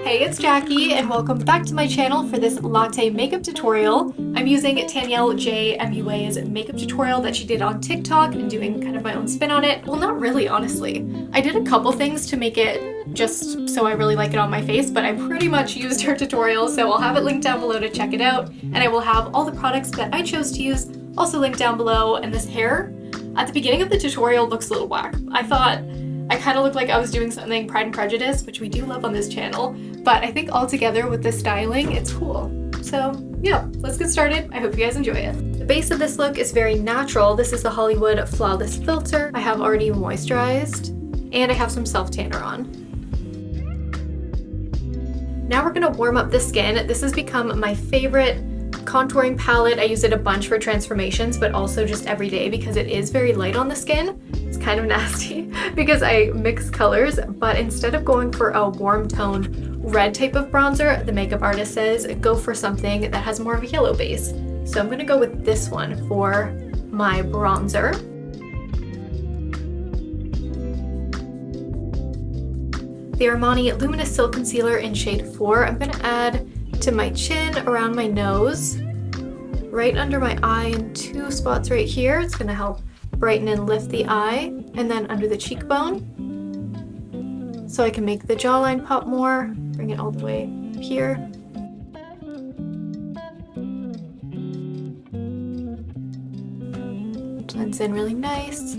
Hey, it's Jackie and welcome back to my channel for this latte makeup tutorial. I'm using Danielle J. MUA's makeup tutorial that she did on TikTok and doing kind of my own spin on it. Well, not really, honestly. I did a couple things to make it just so I really like it on my face, but I pretty much used her tutorial, so I'll have it linked down below to check it out. And I will have all the products that I chose to use also linked down below. And this hair at the beginning of the tutorial looks a little whack. I thought I kind of looked like I was doing something Pride and Prejudice, which we do love on this channel, but I think all together with the styling, it's cool. So yeah, let's get started. I hope you guys enjoy it. The base of this look is very natural. This is the Hollywood Flawless Filter. I have already moisturized, and I have some self-tanner on. Now we're gonna warm up the skin. This has become my favorite contouring palette. I use it a bunch for transformations, but also just every day because it is very light on the skin. It's kind of nasty because I mix colors, but instead of going for a warm toned red type of bronzer, the makeup artist says go for something that has more of a yellow base. So I'm gonna go with this one for my bronzer. The Armani Luminous Silk Concealer in shade 4. I'm gonna add to my chin, around my nose, right under my eye in 2 spots right here. It's gonna help brighten and lift the eye, and then under the cheekbone, so I can make the jawline pop more. Bring it all the way here. Blends in really nice.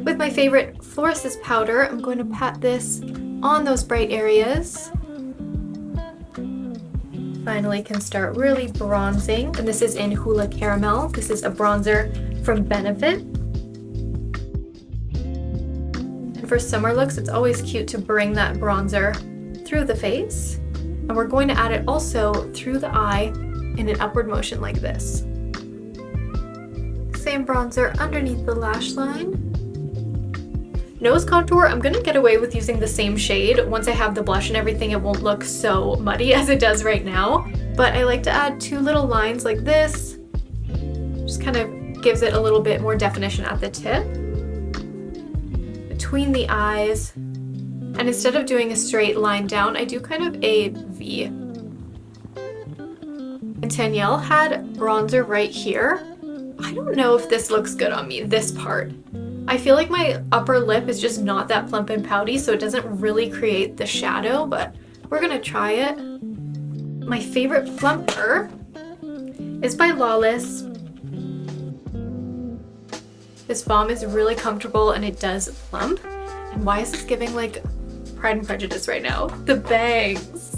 With my favorite FLORASIS powder, I'm going to pat this on those bright areas. Finally can start really bronzing, and this is in Hoola Caramel. This is a bronzer from Benefit. And for summer looks, it's always cute to bring that bronzer through the face. And we're going to add it also through the eye in an upward motion like this. Same bronzer underneath the lash line. Nose contour, I'm gonna get away with using the same shade. Once I have the blush and everything, it won't look so muddy as it does right now. But I like to add 2 little lines like this. Just kind of gives it a little bit more definition at the tip. Between the eyes. And instead of doing a straight line down, I do kind of a V. And Danielle had bronzer right here. I don't know if this looks good on me, this part. I feel like my upper lip is just not that plump and pouty, so it doesn't really create the shadow, but we're gonna try it. My favorite plumper is by LAWLESS. This balm is really comfortable and it does plump. And why is this giving like Pride and Prejudice right now? The bangs.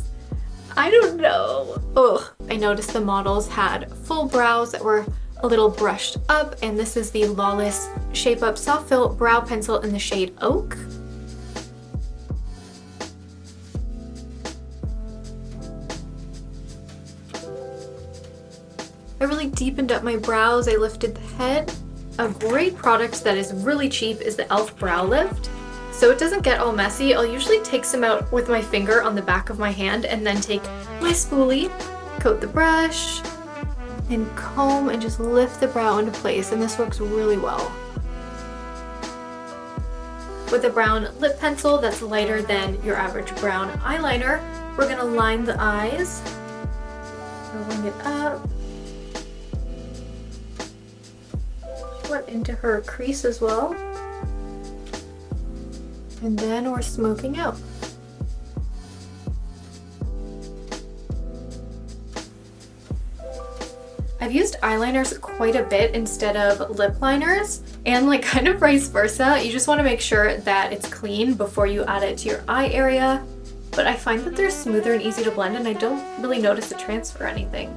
I don't know. Ugh. I noticed the models had full brows that were a little brushed up, and this is the LAWLESS Shape Up Soft Fill Brow Pencil in the shade Oak. I really deepened up my brows. I lifted the head. A great product that is really cheap is the E.L.F. Brow Lift. So it doesn't get all messy. I'll usually take some out with my finger on the back of my hand and then take my spoolie, coat the brush, and comb and just lift the brow into place, and this works really well. With a brown lip pencil that's lighter than your average brown eyeliner, we're gonna line the eyes, rolling it up, went into her crease as well, and then we're smoking out. I've used eyeliners quite a bit instead of lip liners, and like kind of vice versa. You just want to make sure that it's clean before you add it to your eye area, but I find that they're smoother and easy to blend, and I don't really notice a transfer or anything.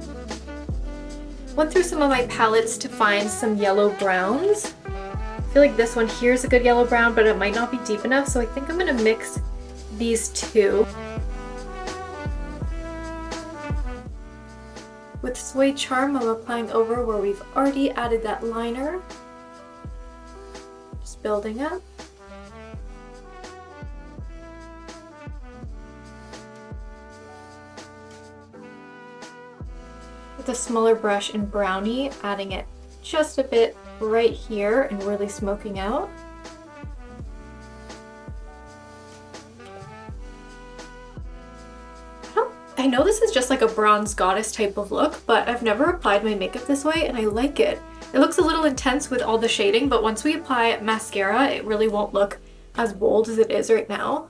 Went through some of my palettes to find some yellow browns. I feel like this one here is a good yellow brown, but it might not be deep enough, so I think I'm going to mix these two. With Suede Charm, I'm applying over where we've already added that liner. Just building up. With a smaller brush in Brownie, adding it just a bit right here and really smoking out. I know this is just like a bronze goddess type of look, but I've never applied my makeup this way and I like it. It looks a little intense with all the shading, but once we apply mascara, it really won't look as bold as it is right now.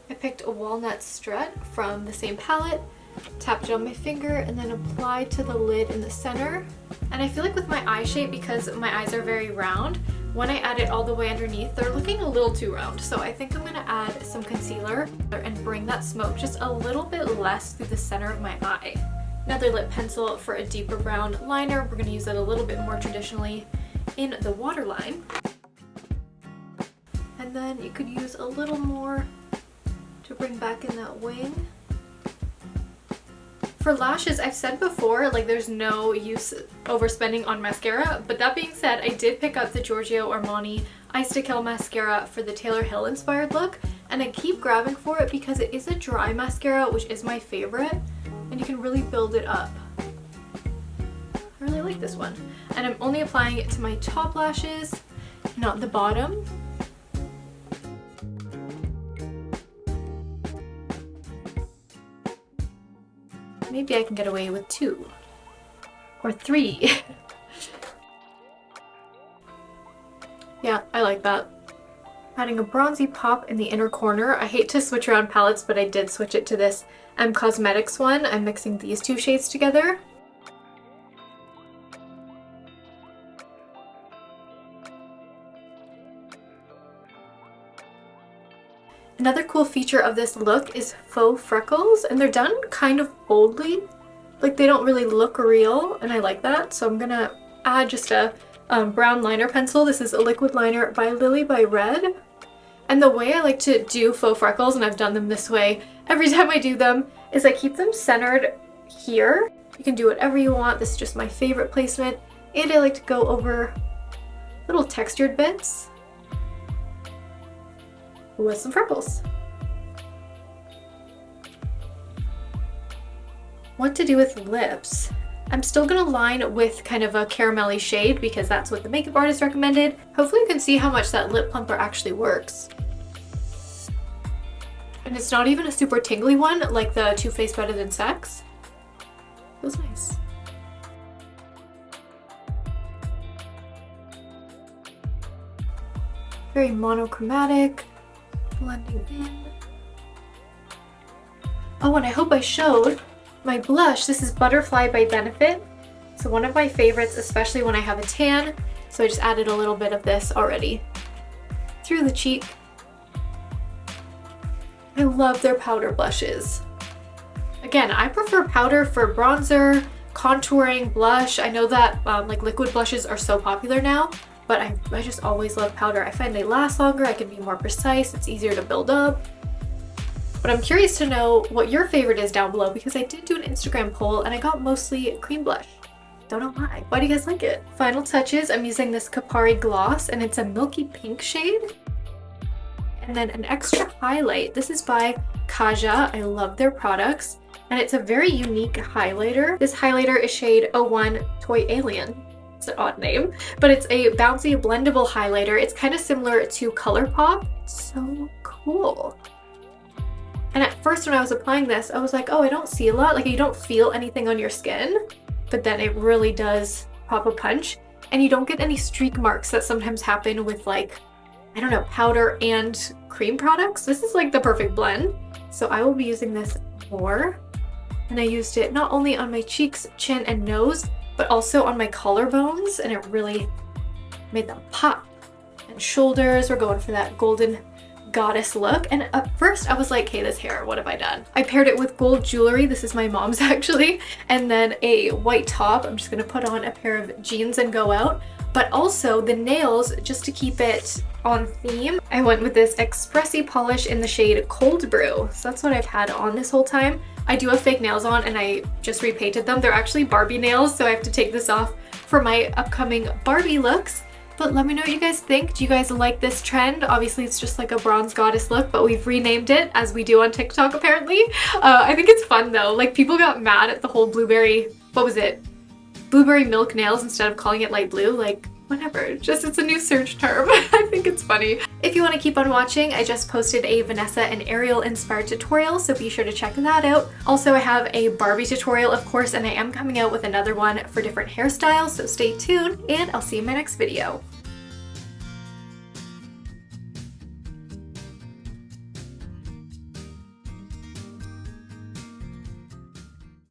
I picked a walnut strut from the same palette, tapped it on my finger, and then applied to the lid in the center. And I feel like with my eye shape, because my eyes are very round, when I add it all the way underneath, they're looking a little too round. So I think I'm gonna add some concealer and bring that smoke just a little bit less through the center of my eye. Another lip pencil for a deeper brown liner. We're gonna use it a little bit more traditionally in the waterline. And then you could use a little more to bring back in that wing. For lashes, I've said before, like there's no use overspending on mascara, but that being said, I did pick up the Giorgio Armani Ice to Kill mascara for the Taylor Hill inspired look, and I keep grabbing for it because it is a dry mascara, which is my favorite, and you can really build it up. I really like this one. And I'm only applying it to my top lashes, not the bottom. Maybe I can get away with 2 or 3. Yeah, I like that. Adding a bronzy pop in the inner corner. I hate to switch around palettes, but I did switch it to this Cosmetics one. I'm mixing these 2 shades together. Another cool feature of this look is faux freckles, and they're done kind of boldly. Like they don't really look real, and I like that. So I'm gonna add just a brown liner pencil. This is a liquid liner by Lily by Red. And the way I like to do faux freckles, and I've done them this way every time I do them, is I keep them centered here. You can do whatever you want. This is just my favorite placement. And I like to go over little textured bits with some freckles. What to do with lips? I'm still gonna line with kind of a caramelly shade because that's what the makeup artist recommended. Hopefully you can see how much that lip plumper actually works. And it's not even a super tingly one like the Too Faced Better Than Sex. Feels nice. Very monochromatic. Blending in. Oh, and I hope I showed my blush. This is Butterfly by Benefit. So one of my favorites, especially when I have a tan. So I just added a little bit of this already through the cheek. I love their powder blushes. Again, I prefer powder for bronzer, contouring, blush. I know that like liquid blushes are so popular now, but I just always love powder. I find they last longer, I can be more precise, it's easier to build up. But I'm curious to know what your favorite is down below because I did do an Instagram poll and I got mostly cream blush. Don't know why. Why do you guys like it? Final touches, I'm using this Kapari gloss and it's a milky pink shade. And then an extra highlight. This is by Kaja. I love their products. And it's a very unique highlighter. This highlighter is shade 01 Toy Alien. It's an odd name, but it's a bouncy blendable highlighter. It's kind of similar to ColourPop. It's so cool. And at first when I was applying this, I was like, oh, I don't see a lot. Like you don't feel anything on your skin, but then it really does pop a punch. And you don't get any streak marks that sometimes happen with like, I don't know, powder and cream products. This is like the perfect blend. So I will be using this more. And I used it not only on my cheeks, chin, and nose, but also on my collarbones, and it really made them pop. And shoulders, we're going for that golden goddess look. And at first I was like, hey, this hair, what have I done? I paired it with gold jewelry. This is my mom's actually. And then a white top. I'm just gonna put on a pair of jeans and go out. But also the nails, just to keep it on theme, I went with this Expressi polish in the shade Cold Brew. So that's what I've had on this whole time. I do have fake nails on and I just repainted them. They're actually Barbie nails, so I have to take this off for my upcoming Barbie looks. But let me know what you guys think. Do you guys like this trend? Obviously it's just like a bronze goddess look, but we've renamed it as we do on TikTok apparently. I think it's fun though. Like people got mad at the whole blueberry, what was it? Blueberry milk nails instead of calling it light blue. Like whatever, just it's a new search term. I think it's fun. funny. If you want to keep on watching, I just posted a Vanessa and Ariel inspired tutorial, so be sure to check that out. Also, I have a Barbie tutorial, of course, and I am coming out with another one for different hairstyles, so stay tuned, and I'll see you in my next video.